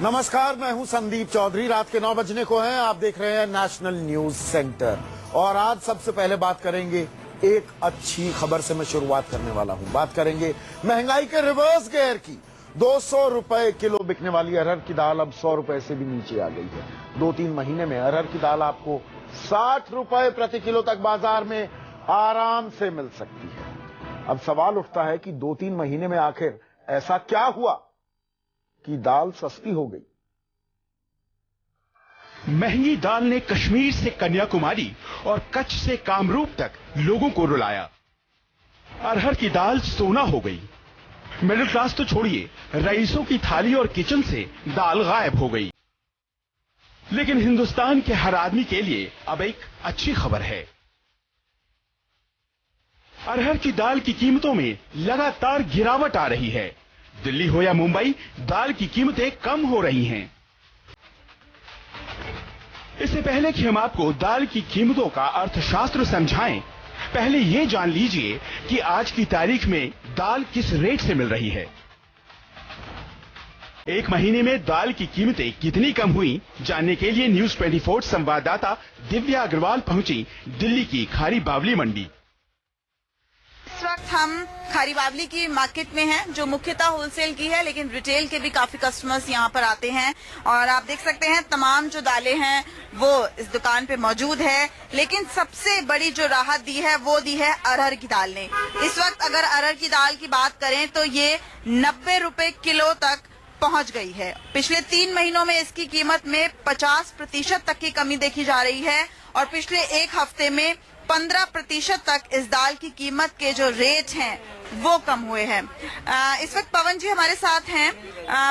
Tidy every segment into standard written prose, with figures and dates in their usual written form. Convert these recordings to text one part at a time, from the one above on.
नमस्कार, मैं हूं संदीप चौधरी। रात के 9 बजने को हैं। आप देख रहे हैं नेशनल न्यूज सेंटर और आज सबसे पहले बात करेंगे एक अच्छी खबर से मैं शुरुआत करने वाला हूं। बात करेंगे महंगाई के रिवर्स गियर की। 200 रुपए किलो बिकने वाली अरहर की दाल अब 100 रुपए से भी नीचे आ गई है। 2-3 महीने में अरहर की दाल आपको 60 रुपए प्रति किलो तक बाजार में आराम से मिल सकती है। अब सवाल उठता है कि 2-3 महीने में आखिर ऐसा क्या हुआ कि दाल सस्ती हो गई। महंगी दाल ने कश्मीर से कन्याकुमारी और कच्छ से कामरूप तक लोगों को रुलाया। अरहर की दाल सोना हो गई। मिडिल क्लास तो छोड़िए, रईसों की थाली और किचन से दाल गायब हो गई। लेकिन हिंदुस्तान के हर आदमी के लिए अब एक अच्छी खबर है। अरहर की दाल की कीमतों में लगातार गिरावट आ रही है। दिल्ली हो या मुंबई, दाल की कीमतें कम हो रही हैं। इससे पहले कि हम आपको दाल की कीमतों का अर्थशास्त्र समझाएं, पहले ये जान लीजिए कि आज की तारीख में दाल किस रेट से मिल रही है। एक महीने में दाल की कीमतें कितनी कम हुई, जानने के लिए न्यूज 24 संवाददाता दिव्या अग्रवाल पहुंची दिल्ली की खारी बावली मंडी। इस वक्त हम खारी बावली की मार्केट में हैं, जो मुख्यतः होलसेल की है, लेकिन रिटेल के भी काफी कस्टमर्स यहाँ पर आते हैं। और आप देख सकते हैं तमाम जो दालें हैं वो इस दुकान पे मौजूद है। लेकिन सबसे बड़ी जो राहत दी है वो दी है अरहर की दाल ने। इस वक्त अगर अरहर की दाल की बात करें तो ये 90 रुपए किलो तक पहुंच गई है। पिछले 3 महीनों में इसकी कीमत में 50% तक की कमी देखी जा रही है और पिछले एक हफ्ते में 15% तक इस दाल की कीमत के जो रेट हैं वो कम हुए हैं। इस वक्त पवन जी हमारे साथ हैं।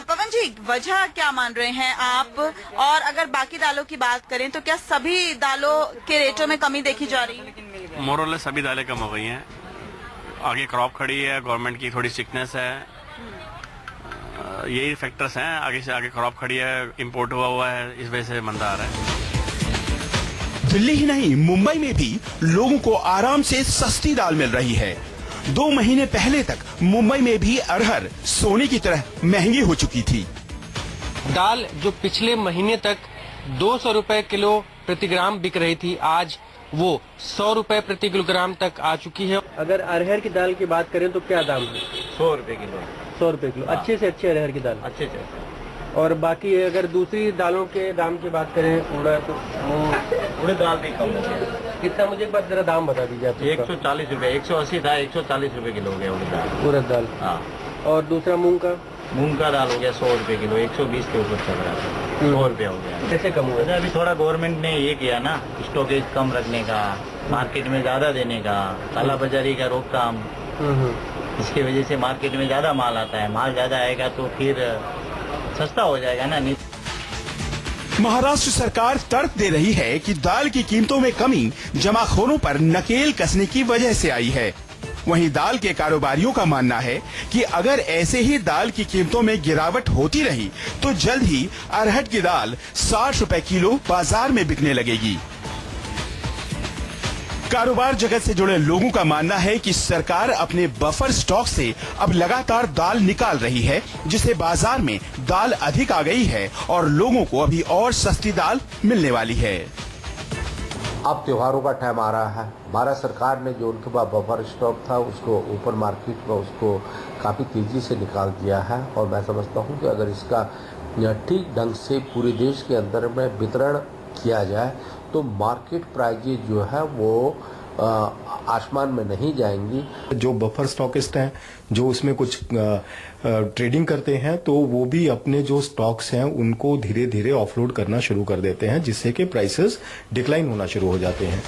पवन जी, वजह क्या मान रहे हैं आप? और अगर बाकी दालों की बात करें तो क्या सभी दालों के रेटों में कमी देखी जा रही है? मोरल सभी दालें कम हो गई हैं। आगे क्रॉप खड़ी है, गवर्नमेंट की थोड़ी सिकनेस है, यही फैक्टर्स हैं। आगे से आगे क्रॉप खड़ी है, इंपोर्ट हुआ है, इस वजह से मंदा आ रहा है। दिल्ली ही नहीं, मुंबई में भी लोगों को आराम से सस्ती दाल मिल रही है। 2 महीने पहले तक मुंबई में भी अरहर सोने की तरह महंगी हो चुकी थी। दाल जो पिछले महीने तक 200 रुपए किलो प्रति ग्राम बिक रही थी, आज वो 100 रुपए प्रति किलोग्राम तक आ चुकी है। अगर अरहर की दाल की बात करें तो क्या दाम है? 100 रुपए किलो। 100 रुपए किलो। अच्छे से अच्छे अरहर की दाल। अच्छे से। और बाकी अगर दूसरी दालों के दाम की बात करें, उड़द दाल भी कम हो गया। कितना, मुझे एक बार जरा दाम बता दीजिए आप। 140 रुपए, 180 था, 140 रुपए किलो हो गया उड़द दाल। हाँ। और दूसरा मूंग का दाल हो गया 100 रुपए किलो, 120 के ऊपर चल रहा था, 100 रुपए हो गया। कैसे कम हुआ? अभी थोड़ा गवर्नमेंट ने ये किया ना, स्टॉकेज कम रखने का, मार्केट में ज्यादा देने का, काला बाजारी का रोकथाम। इसकी वजह से मार्केट में ज्यादा माल आता है। माल ज्यादा आएगा तो फिर सस्ता हो जाएगा ना। महाराष्ट्र सरकार तर्क दे रही है कि दाल की कीमतों में कमी जमाखोरों पर नकेल कसने की वजह से आई है। वहीं दाल के कारोबारियों का मानना है कि अगर ऐसे ही दाल की कीमतों में गिरावट होती रही तो जल्द ही अरहर की दाल 60 रुपए किलो बाजार में बिकने लगेगी। कारोबार जगत से जुड़े लोगों का मानना है कि सरकार अपने बफर स्टॉक से अब लगातार दाल निकाल रही है, जिससे बाजार में दाल अधिक आ गई है और लोगों को अभी और सस्ती दाल मिलने वाली है। अब त्योहारों का टाइम आ रहा है। भारत सरकार ने जो उनके पास बफर स्टॉक था उसको ओपन मार्केट में उसको काफ़ी तेजी से निकाल दिया है और मैं समझता हूँ कि अगर इसका ठीक ढंग से पूरे देश के अंदर में वितरण किया जाए तो मार्केट प्राइजेज जो है वो आसमान में नहीं जाएंगी। जो बफर स्टॉकिस्ट हैं, जो उसमें कुछ ट्रेडिंग करते हैं, तो वो भी अपने जो स्टॉक्स हैं उनको धीरे धीरे ऑफलोड करना शुरू कर देते हैं, जिससे कि प्राइसेस डिक्लाइन होना शुरू हो जाते हैं।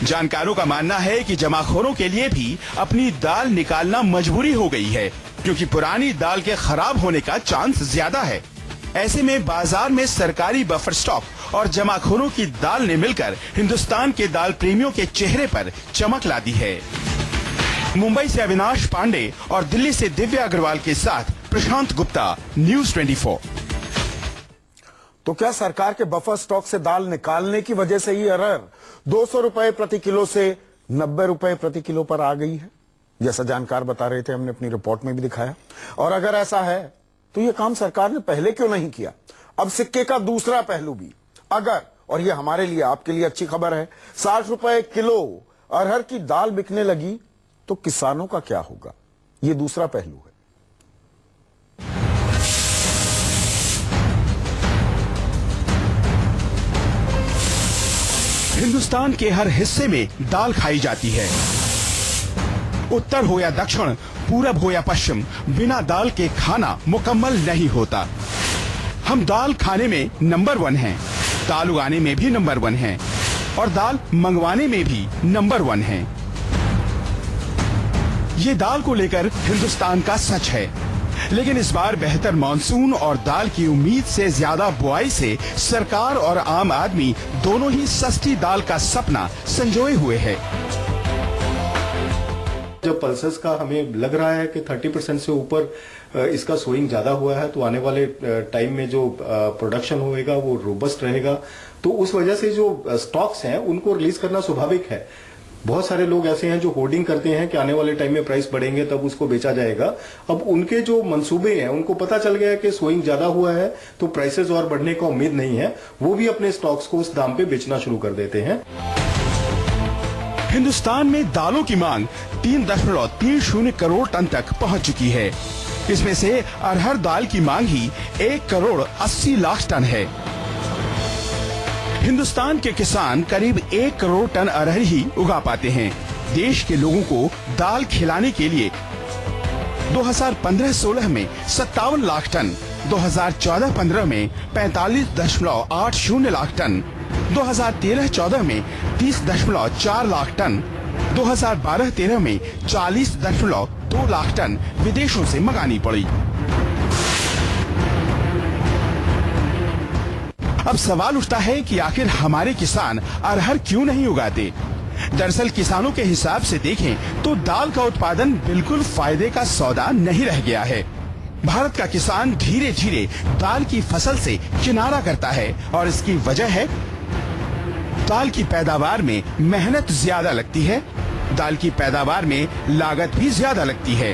जानकारों का मानना है कि जमाखोरों के लिए भी अपनी दाल निकालना मजबूरी हो गई है, क्योंकि पुरानी दाल के खराब होने का चांस ज्यादा है। ऐसे में बाजार में सरकारी बफर स्टॉक और जमाखोरों की दाल ने मिलकर हिंदुस्तान के दाल प्रेमियों के चेहरे पर चमक ला दी है। मुंबई से अविनाश पांडे और दिल्ली से दिव्या अग्रवाल के साथ प्रशांत गुप्ता, न्यूज 24। तो क्या सरकार के बफर स्टॉक से दाल निकालने की वजह से ही अरहर 200 रुपए प्रति किलो से 90 रुपए प्रति किलो पर आ गई है, जैसा जानकार बता रहे थे, हमने अपनी रिपोर्ट में भी दिखाया। और अगर ऐसा है तो ये काम सरकार ने पहले क्यों नहीं किया? अब सिक्के का दूसरा पहलू भी, अगर, और ये हमारे लिए, आपके लिए अच्छी खबर है, 60 रुपए किलो अरहर की दाल बिकने लगी तो किसानों का क्या होगा? ये दूसरा पहलू है। हिंदुस्तान के हर हिस्से में दाल खाई जाती है। उत्तर हो या दक्षिण, पूरब हो या पश्चिम, बिना दाल के खाना मुकम्मल नहीं होता। हम दाल खाने में नंबर 1 हैं, दाल उगाने में भी नंबर 1 हैं और दाल मंगवाने में भी नंबर 1 हैं। ये दाल को लेकर हिंदुस्तान का सच है, लेकिन इस बार बेहतर मानसून और दाल की उम्मीद से ज्यादा बुआई से सरकार और आम आदमी दोनों ही सस्ती दाल का सपना संजोए हुए है। जब पल्सेस का हमें लग रहा है कि 30% से ऊपर इसका सोइंग ज्यादा हुआ है, तो आने वाले टाइम में जो प्रोडक्शन होएगा वो रोबस्ट रहेगा। तो उस वजह से जो स्टॉक्स हैं उनको रिलीज करना स्वाभाविक है। बहुत सारे लोग ऐसे हैं जो होर्डिंग करते हैं कि आने वाले टाइम में प्राइस बढ़ेंगे तब उसको बेचा जाएगा। अब उनके जो मंसूबे हैं, उनको पता चल गया है कि सोइंग ज्यादा हुआ है तो प्राइसेस और बढ़ने का उम्मीद नहीं है, वो भी अपने स्टॉक्स को उस दाम पे बेचना शुरू कर देते हैं। हिंदुस्तान में दालों की मांग 3.30 करोड़ टन तक पहुंच चुकी है। इसमें से अरहर दाल की मांग ही 1 करोड़ 80 लाख टन है। हिंदुस्तान के किसान करीब 1 करोड़ टन अरहर ही उगा पाते हैं। देश के लोगों को दाल खिलाने के लिए 2015-16 में 57 लाख टन, 2014-15 में 45.80 लाख टन, 2013-14 में 30.4 लाख टन, 2012-13 में 40.2 लाख टन विदेशों से मंगानी पड़ी। अब सवाल उठता है कि आखिर हमारे किसान अरहर क्यों नहीं उगाते? दरअसल किसानों के हिसाब से देखें तो दाल का उत्पादन बिल्कुल फायदे का सौदा नहीं रह गया है। भारत का किसान धीरे धीरे दाल की फसल से किनारा करता है और इसकी वजह है दाल की पैदावार में मेहनत ज्यादा लगती है, दाल की पैदावार में लागत भी ज्यादा लगती है,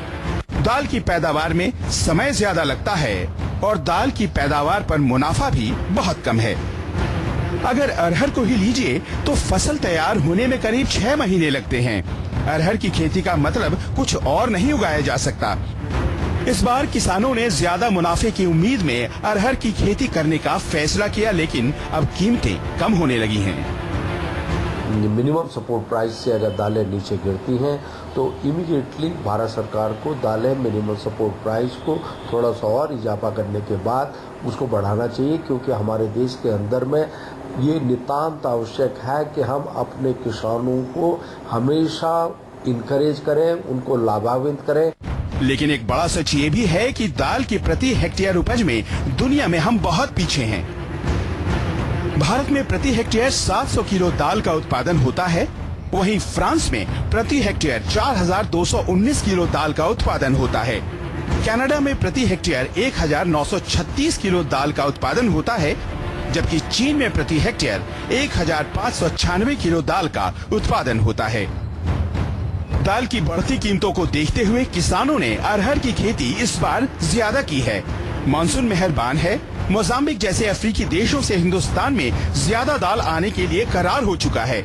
दाल की पैदावार में समय ज्यादा लगता है और दाल की पैदावार पर मुनाफा भी बहुत कम है। अगर अरहर को ही लीजिए तो फसल तैयार होने में करीब 6 महीने लगते हैं। अरहर की खेती का मतलब कुछ और नहीं उगाया जा सकता। इस बार किसानों ने ज्यादा मुनाफे की उम्मीद में अरहर की खेती करने का फैसला किया, लेकिन अब कीमतें कम होने लगी हैं। मिनिमम सपोर्ट प्राइस से अगर दालें नीचे गिरती हैं तो इमीडिएटली भारत सरकार को दालें मिनिमम सपोर्ट प्राइस को थोड़ा सा और इजाफा करने के बाद उसको बढ़ाना चाहिए, क्योंकि हमारे देश के अंदर में ये नितांत आवश्यक है कि हम अपने किसानों को हमेशा इनकरेज करें, उनको लाभान्वित करें। लेकिन एक बड़ा सच ये भी है कि दाल की प्रति हेक्टेयर उपज में दुनिया में हम बहुत पीछे हैं। भारत में प्रति हेक्टेयर 700 किलो दाल का उत्पादन होता है, वहीं फ्रांस में प्रति हेक्टेयर 4219 किलो दाल का उत्पादन होता है। कनाडा में प्रति हेक्टेयर 1936 किलो दाल का उत्पादन होता है, जबकि चीन में प्रति हेक्टेयर 1596 किलो दाल का उत्पादन होता है। दाल की बढ़ती कीमतों को देखते हुए किसानों ने अरहर की खेती इस बार ज्यादा की है। मानसून मेहरबान है। मोजाम्बिक जैसे अफ्रीकी देशों से हिंदुस्तान में ज्यादा दाल आने के लिए करार हो चुका है।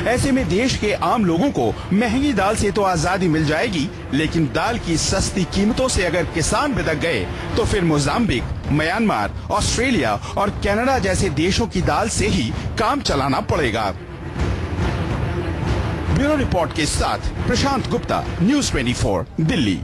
ऐसे में देश के आम लोगों को महंगी दाल से तो आजादी मिल जाएगी, लेकिन दाल की सस्ती कीमतों से अगर किसान बिदक गए तो फिर मोजाम्बिक, म्यांमार, ऑस्ट्रेलिया और कनाडा जैसे देशों की दाल से ही काम चलाना पड़ेगा। ब्यूरो रिपोर्ट के साथ प्रशांत गुप्ता, न्यूज़ 24, दिल्ली।